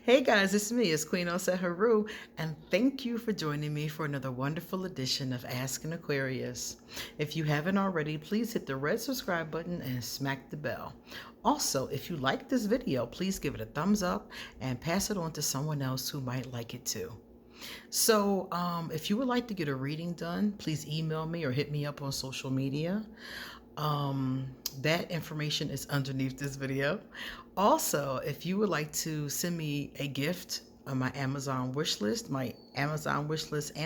Hey guys, it's me, it's Queen Elsa Haru, and thank you for joining me for another wonderful edition of Ask an Aquarius. If you haven't already, please hit the red subscribe button and smack the bell. Also, if you like this video, please give it a thumbs up and pass it on to someone else who might like it too. So, if you would like to get a reading done, please email me or hit me up on social media. Um, that information is underneath this video. Also, if you would like to send me a gift on my Amazon wish list, and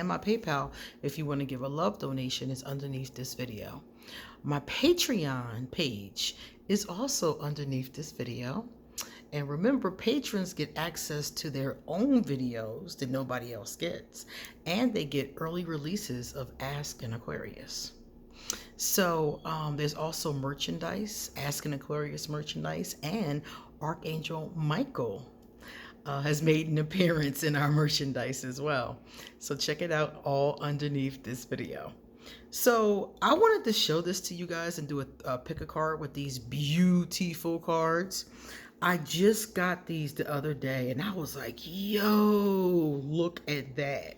my PayPal, if you want to give a love donation, is underneath this video. My Patreon page is also underneath this video. And remember, patrons get access to their own videos that nobody else gets, and they get early releases of Ask an Aquarius. So there's also merchandise, Ask an Aquarius merchandise, and Archangel Michael has made an appearance in our merchandise as well. So check it out all underneath this video. So I wanted to show this to you guys and do a pick a card with these beautiful cards. I just got these the other day and I was like, yo, look at that.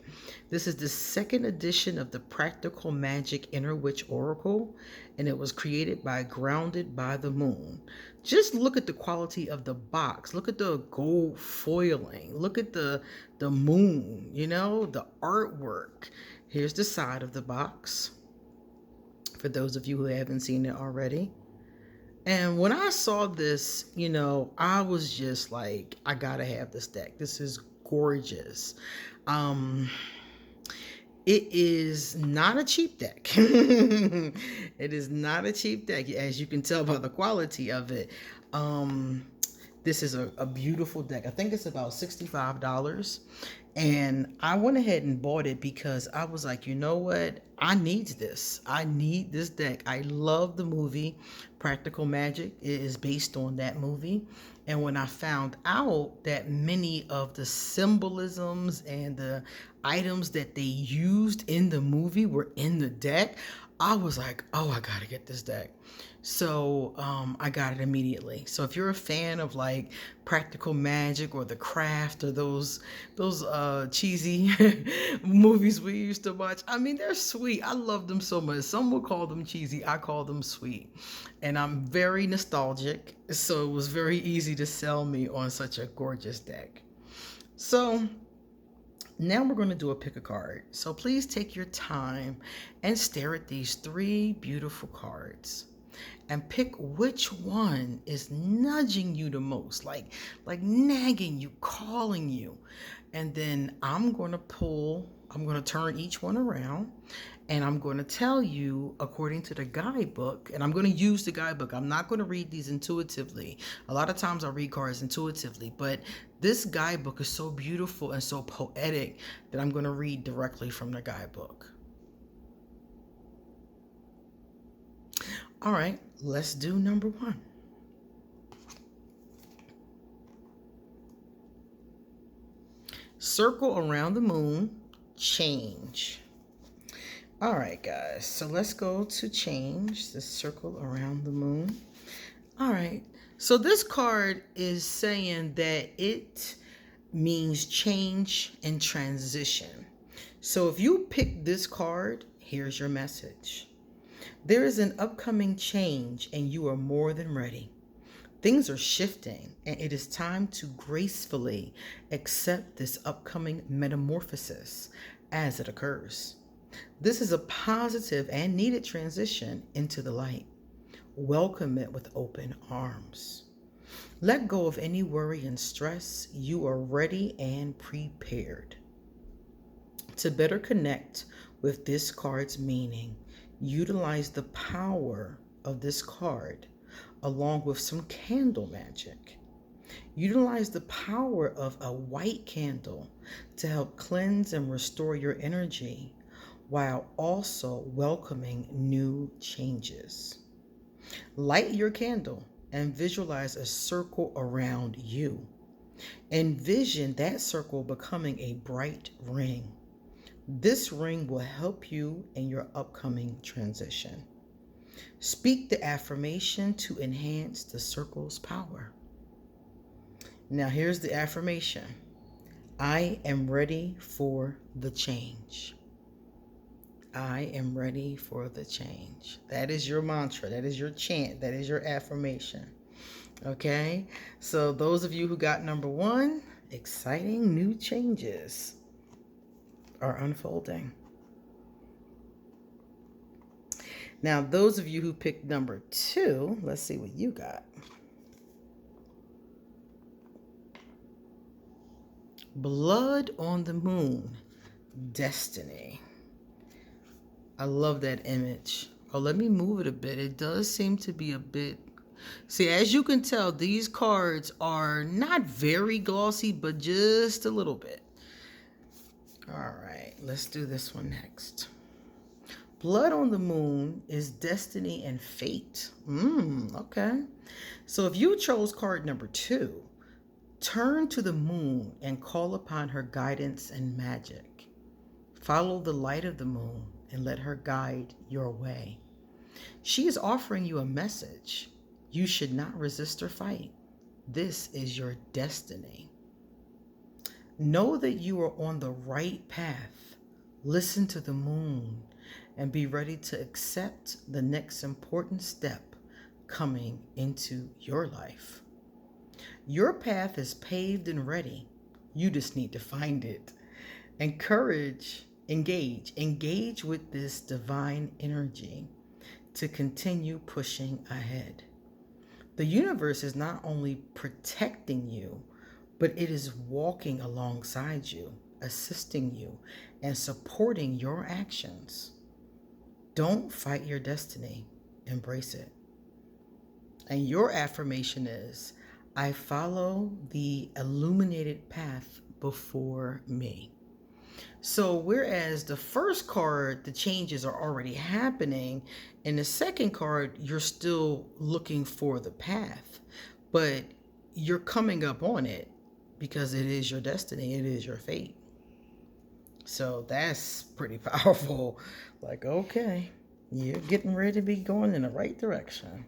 This is the second edition of the Practical Magic Inner Witch Oracle, and it was created by Grounded by the Moon. Just look at the quality of the box. Look at the gold foiling. Look at the moon, the artwork. Here's the side of the box for those of you who haven't seen it already. And when I saw this, I was just like, I gotta have this deck. This is gorgeous. It is not a cheap deck. It is not a cheap deck, as you can tell by the quality of it. This is a beautiful deck. I think it's about $65. And I went ahead and bought it because I was like, you know what? I need this. I need this deck. I love the movie Practical Magic. It is based on that movie. And when I found out that many of the symbolisms and the items that they used in the movie were in the deck, I was like, oh, I gotta get this deck. So I got it immediately. So if you're a fan of like Practical Magic or The Craft or those cheesy movies we used to watch, I mean, they're sweet. I love them so much. Some will call them cheesy. I call them sweet. And I'm very nostalgic. So it was very easy to sell me on such a gorgeous deck. So now we're going to do a pick a card. So please take your time and stare at these three beautiful cards and pick which one is nudging you the most, like nagging you, calling you. And then I'm going to turn each one around, and I'm going to tell you according to the guidebook, and I'm going to use the guidebook. I'm not going to read these intuitively. A lot of times I read cards intuitively, but this guidebook is so beautiful and so poetic that I'm going to read directly from the guidebook. All right, let's do number one. Circle around the moon, change. All right, guys, so let's go to change, the circle around the moon. All right, so this card is saying that it means change and transition. So if you pick this card, here's your message. There is an upcoming change and you are more than ready. Things are shifting and it is time to gracefully accept this upcoming metamorphosis as it occurs. This is a positive and needed transition into the light. Welcome it with open arms. Let go of any worry and stress. You are ready and prepared. To better connect with this card's meaning, utilize the power of this card along with some candle magic. Utilize the power of a white candle to help cleanse and restore your energy while also welcoming new changes. Light your candle and visualize a circle around you. Envision that circle becoming a bright ring. This ring will help you in your upcoming transition. Speak the affirmation to enhance the circle's power. Now, here's the affirmation. I am ready for the change. I am ready for the change. That is your mantra. That is your chant. That is your affirmation. Okay? So, those of you who got number 1, exciting new changes are unfolding. Now, those of you who picked number 2, let's see what you got. Blood on the moon, destiny. I love that image. Oh, let me move it a bit. It does seem to be a bit... See, as you can tell, these cards are not very glossy, but just a little bit. All right, let's do this one next. Blood on the moon is destiny and fate. Okay. So if you chose card number 2, turn to the moon and call upon her guidance and magic. Follow the light of the moon and let her guide your way. She is offering you a message. You should not resist or fight. This is your destiny. Know that you are on the right path. Listen to the moon and be ready to accept the next important step coming into your life. Your path is paved and ready. You just need to find it. Engage with this divine energy to continue pushing ahead. The universe is not only protecting you, but it is walking alongside you, assisting you, and supporting your actions. Don't fight your destiny. Embrace it. And your affirmation is, I follow the illuminated path before me. So whereas the first card, the changes are already happening, in the second card, you're still looking for the path, but you're coming up on it because it is your destiny. It is your fate. So that's pretty powerful. Like, okay, you're getting ready to be going in the right direction.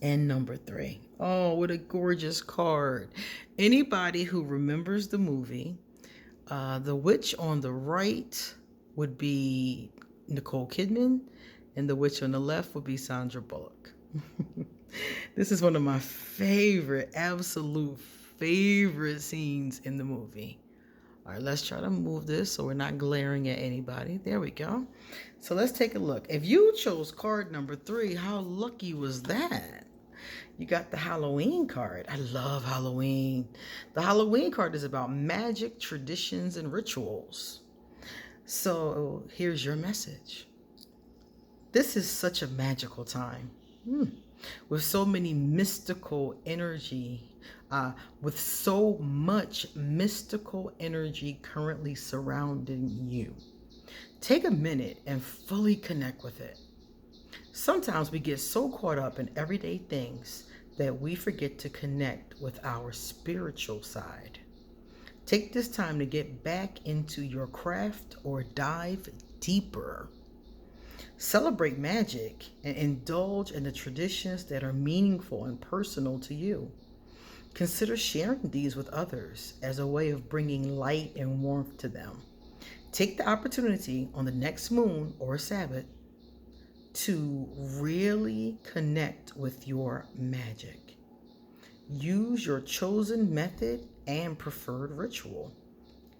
And number 3. Oh, what a gorgeous card. Anybody who remembers the movie, the witch on the right would be Nicole Kidman, and the witch on the left would be Sandra Bullock. This is one of my absolute favorite scenes in the movie. All right, let's try to move this so we're not glaring at anybody. There we go. So let's take a look. If you chose card number 3, how lucky was that? You got the Halloween card. I love Halloween. The Halloween card is about magic, traditions, and rituals. So here's your message. This is such a magical time. With so many mystical energy, with so much mystical energy currently surrounding you. Take a minute and fully connect with it. Sometimes we get so caught up in everyday things that we forget to connect with our spiritual side. Take this time to get back into your craft or dive deeper. Celebrate magic and indulge in the traditions that are meaningful and personal to you. Consider sharing these with others as a way of bringing light and warmth to them. Take the opportunity on the next moon or Sabbath to really connect with your magic. Use your chosen method and preferred ritual.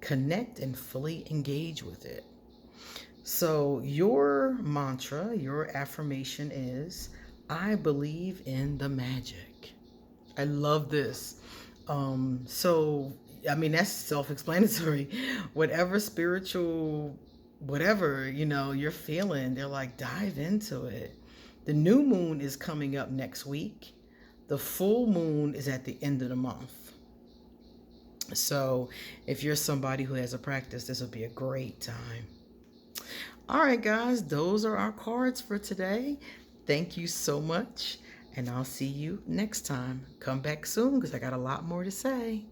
Connect and fully engage with it. So your mantra, your affirmation is, I believe in the magic. I love this. That's self-explanatory. Whatever spiritual, whatever, you're feeling, they're like, dive into it. The new moon is coming up next week. The full moon is at the end of the month. So if you're somebody who has a practice, this will be a great time. All right, guys, those are our cards for today. Thank you so much, and I'll see you next time. Come back soon because I got a lot more to say.